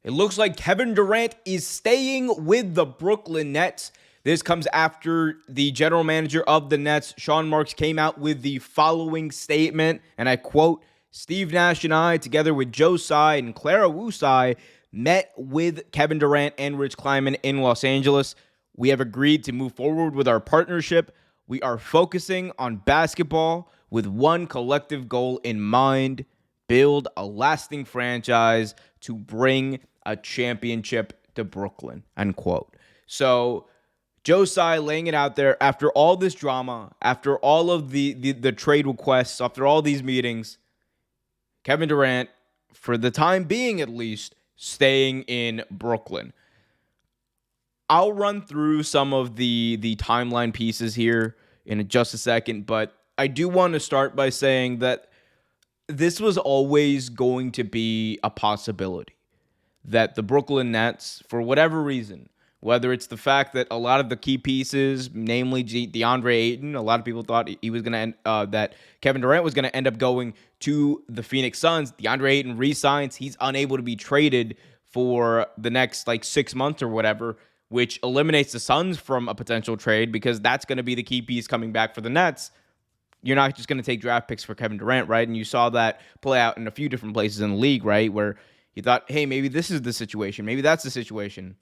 It looks like Kevin Durant is staying with the Brooklyn Nets. This comes after the general manager of the Nets, Sean Marks, came out with the following statement, and I quote, "Steve Nash and I, together with Joe Tsai and Clara Wu Tsai, met with Kevin Durant and Rich Kleiman in Los Angeles. We have agreed to move forward with our partnership. We are focusing on basketball with one collective goal in mind: build a lasting franchise to bring a championship to Brooklyn," unquote. So Joe Tsai laying it out there after all this drama, after all of the trade requests, after all these meetings, Kevin Durant, for the time being at least, staying in Brooklyn. I'll run through some of the timeline pieces here in just a second, but I do want to start by saying that this was always going to be a possibility, that the Brooklyn Nets, for whatever reason, whether it's the fact that a lot of the key pieces, namely DeAndre Ayton, a lot of people thought he was going to that Kevin Durant was going to end up going to the Phoenix Suns. DeAndre Ayton re-signs. He's unable to be traded for the next 6 months or whatever, which eliminates the Suns from a potential trade because that's going to be the key piece coming back for the Nets. You're not just going to take draft picks for Kevin Durant, right? And you saw that play out in a few different places in the league, right? Where you thought, hey, maybe this is the situation. Maybe that's the situation.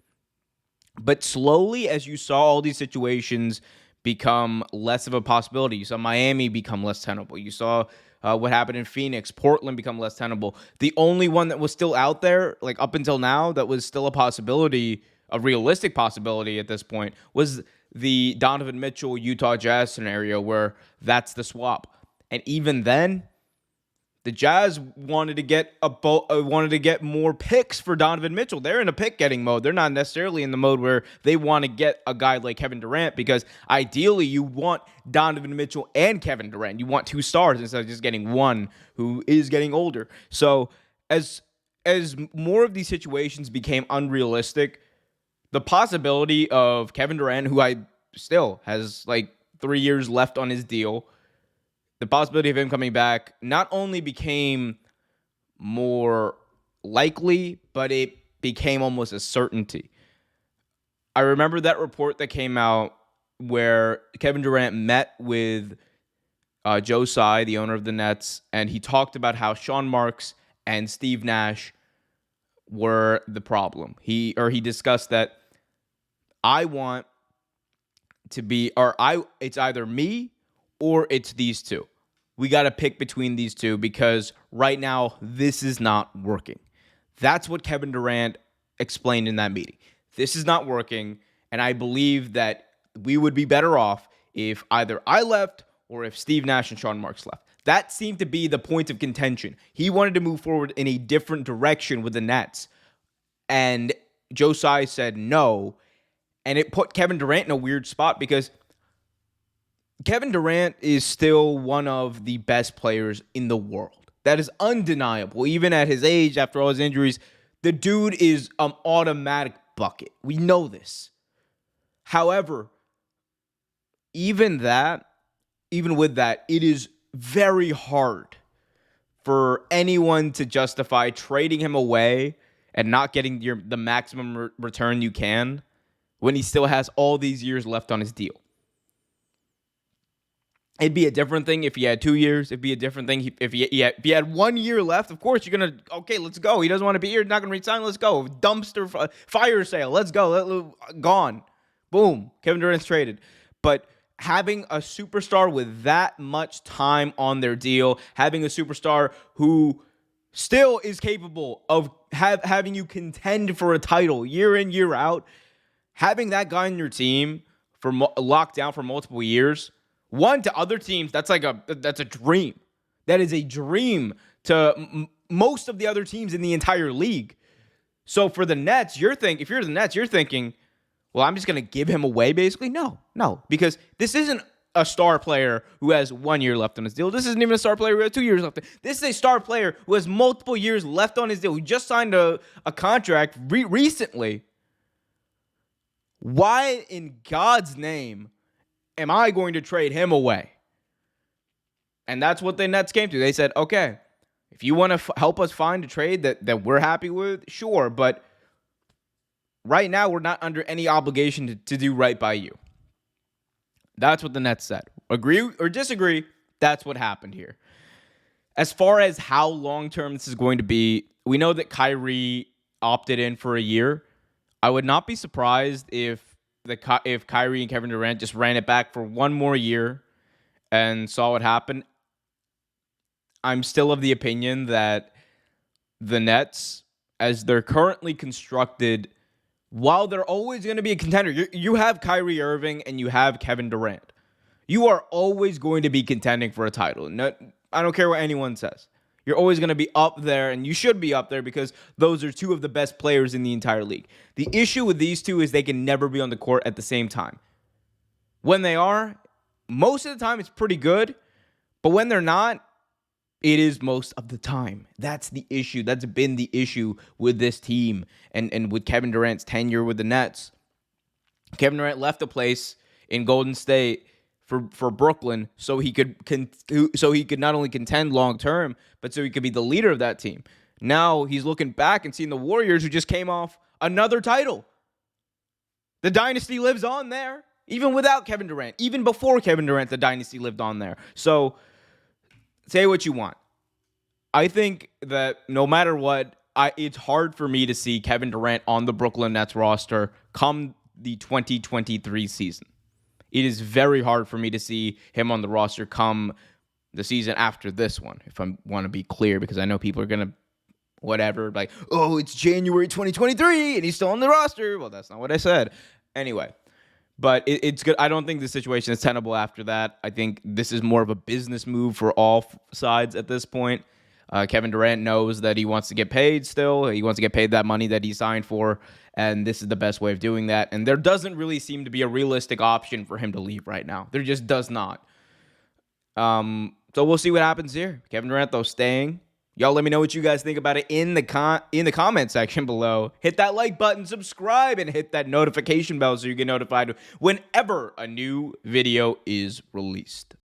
But slowly, as you saw all these situations become less of a possibility, you saw Miami become less tenable. You saw what happened in Phoenix, Portland become less tenable. The only one that was still out there, up until now, that was still a possibility, a realistic possibility at this point, was the Donovan Mitchell Utah Jazz scenario where that's the swap. And even then, the Jazz wanted to get more picks for Donovan Mitchell. They're in a pick-getting mode. They're not necessarily in the mode where they want to get a guy like Kevin Durant, because ideally you want Donovan Mitchell and Kevin Durant. You want two stars instead of just getting one who is getting older. So as more of these situations became unrealistic, the possibility of Kevin Durant, who I still has 3 years left on his deal, the possibility of him coming back not only became more likely, but it became almost a certainty. I remember that report that came out where Kevin Durant met with Joe Tsai, the owner of the Nets, and he talked about how Sean Marks and Steve Nash were the problem. He discussed that it's either me or it's these two. We got to pick between these two because right now this is not working. That's what Kevin Durant explained in that meeting. This is not working, and I believe that we would be better off if either I left or if Steve Nash and Sean Marks left. That seemed to be the point of contention. He wanted to move forward in a different direction with the Nets, and Joe Tsai said no, and it put Kevin Durant in a weird spot because Kevin Durant is still one of the best players in the world. That is undeniable. Even at his age, after all his injuries, the dude is an automatic bucket. We know this. However, even with that, it is very hard for anyone to justify trading him away and not getting the maximum return you can when he still has all these years left on his deal. It'd be a different thing if he had 2 years. It'd be a different thing if he had 1 year left. Of course, you're going to, okay, let's go. He doesn't want to be here. Not going to resign. Let's go. Dumpster fire sale. Let's go. Gone. Boom. Kevin Durant's traded. But having a superstar with that much time on their deal, having a superstar who still is capable of having you contend for a title year in, year out, having that guy on your team for locked down for multiple years, one, to other teams, that's a dream. That is a dream to most of the other teams in the entire league. So for the Nets, if you're the Nets, you're thinking, well, I'm just going to give him away, basically. No, because this isn't a star player who has 1 year left on his deal. This isn't even a star player who has 2 years left. This is a star player who has multiple years left on his deal. He just signed a contract recently. Why in God's name am I going to trade him away? And that's what the Nets came to. They said, okay, if you want to help us find a trade that we're happy with, sure, but right now we're not under any obligation to do right by you. That's what the Nets said. Agree or disagree, that's what happened here. As far as how long-term this is going to be, we know that Kyrie opted in for a year. I would not be surprised if Kyrie and Kevin Durant just ran it back for one more year and saw what happened. I'm still of the opinion that the Nets, as they're currently constructed, while they're always going to be a contender, you have Kyrie Irving and you have Kevin Durant. You are always going to be contending for a title. No, I don't care what anyone says. You're always going to be up there, and you should be up there because those are two of the best players in the entire league. The issue with these two is they can never be on the court at the same time. When they are, most of the time it's pretty good, but when they're not, it is most of the time. That's the issue. That's been the issue with this team and with Kevin Durant's tenure with the Nets. Kevin Durant left the place in Golden State for Brooklyn so he could not only contend long term, but so he could be the leader of that team. Now he's looking back and seeing the Warriors, who just came off another title. The dynasty lives on there, even without Kevin Durant. Even before Kevin Durant, the dynasty lived on there. So say what you want. I think that no matter what, it's hard for me to see Kevin Durant on the Brooklyn Nets roster come the 2023 season. It is very hard for me to see him on the roster come the season after this one, if I want to be clear, because I know people are going to whatever, like, oh, it's January 2023 and he's still on the roster. Well, that's not what I said. Anyway, but it's good. I don't think the situation is tenable after that. I think this is more of a business move for all sides at this point. Kevin Durant knows that he wants to get paid still. He wants to get paid that money that he signed for, and this is the best way of doing that. And there doesn't really seem to be a realistic option for him to leave right now. There just does not. So we'll see what happens here. Kevin Durant, though, staying. Y'all let me know what you guys think about it in the comment section below. Hit that like button, subscribe, and hit that notification bell so you get notified whenever a new video is released.